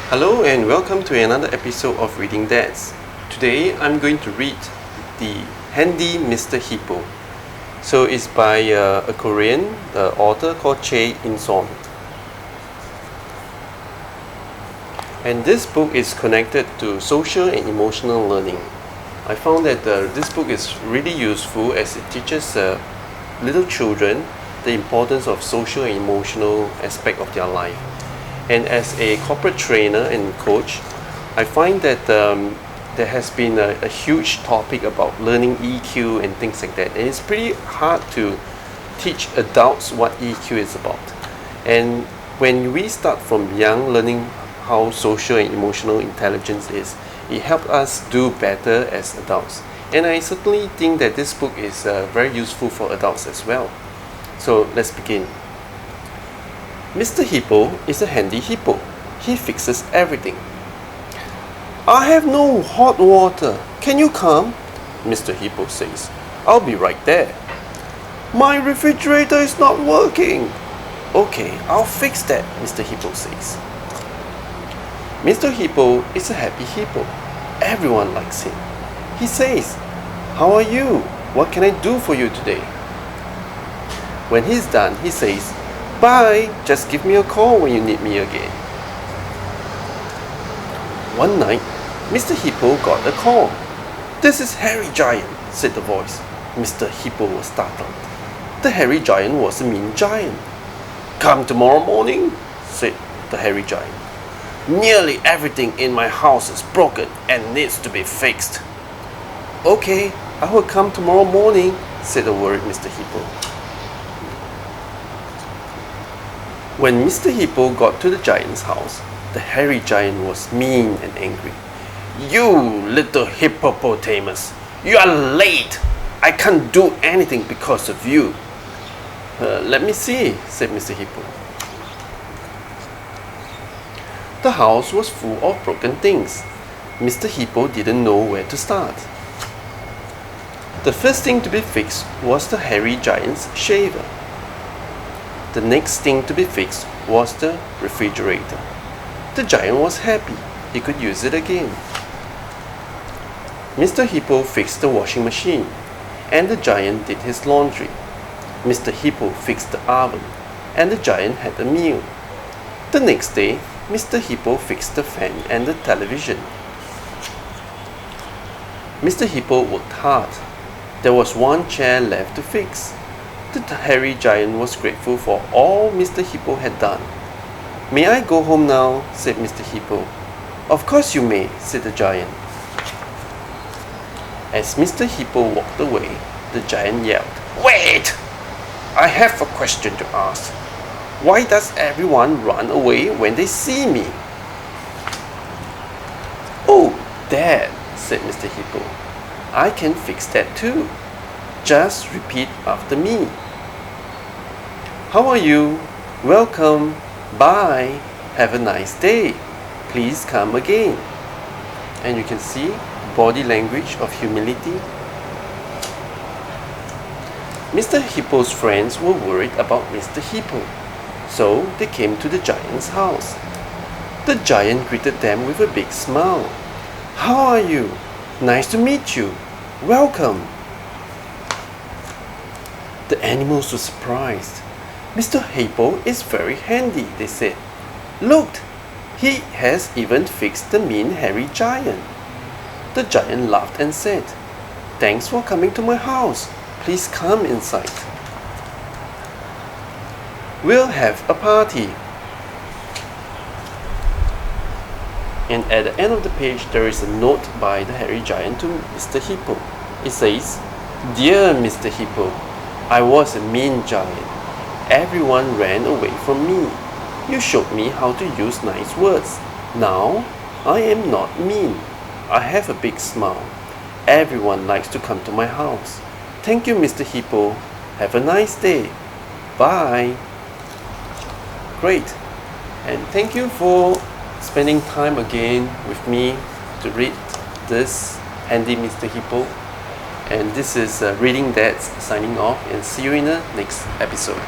Hello and welcome to another episode of Reading Dads. Today I'm going to read the handy Mr Hippo. So it's by a Korean, the author called Chae In-son. And this book is connected to social and emotional learning. I found that this book is really useful as it teaches little children the importance of social and emotional aspect of their life. And as a corporate trainer and coach, I find that there has been a huge topic about learning EQ and things like that. And it's pretty hard to teach adults what EQ is about. And when we start from young learning how social and emotional intelligence is, it helps us do better as adults. And I certainly think that this book is very useful for adults as well. So let's begin. Mr. Hippo is a handy hippo. He fixes everything. I have no hot water. Can you come? Mr. Hippo says. I'll be right there. My refrigerator is not working. Okay, I'll fix that, Mr. Hippo says. Mr. Hippo is a happy hippo. Everyone likes him. He says, How are you? What can I do for you today? When he's done, he says, Bye, just give me a call when you need me again. One night, Mr. Hippo got a call. This is Hairy Giant, said the voice. Mr. Hippo was startled. The hairy giant was a mean giant. Come tomorrow morning, said the hairy giant. Nearly everything in my house is broken and needs to be fixed. Okay, I will come tomorrow morning, said the worried Mr. Hippo. When Mr. Hippo got to the giant's house, the hairy giant was mean and angry. You little hippopotamus! You are late! I can't do anything because of you. Let me see, said Mr. Hippo. The house was full of broken things. Mr. Hippo didn't know where to start. The first thing to be fixed was the hairy giant's shaver. The next thing to be fixed was the refrigerator. The giant was happy. He could use it again. Mr. Hippo fixed the washing machine, and the giant did his laundry. Mr. Hippo fixed the oven, and the giant had a meal. The next day, Mr. Hippo fixed the fan and the television. Mr. Hippo worked hard. There was one chair left to fix. The hairy giant was grateful for all Mr. Hippo had done. May I go home now? Said Mr. Hippo. Of course you may, said the giant. As Mr. Hippo walked away, the giant yelled, Wait! I have a question to ask. Why does everyone run away when they see me? Oh, that, said Mr. Hippo. I can fix that too. Just repeat after me. How are you? Welcome. Bye. Have a nice day. Please come again. And you can see body language of humility. Mr. Hippo's friends were worried about Mr. Hippo, so they came to the giant's house. The giant greeted them with a big smile. How are you? Nice to meet you. Welcome. The animals were surprised. Mr. Hippo is very handy, they said. Look, he has even fixed the mean hairy giant. The giant laughed and said, Thanks for coming to my house. Please come inside. We'll have a party. And at the end of the page, there is a note by the hairy giant to Mr. Hippo. It says, Dear Mr. Hippo, I was a mean giant. Everyone ran away from me. You showed me how to use nice words. Now, I am not mean. I have a big smile. Everyone likes to come to my house. Thank you, Mr. Hippo. Have a nice day. Bye. Great. And thank you for spending time again with me to read this handy Mr. Hippo. And this is Reading Dads signing off, and see you in the next episode.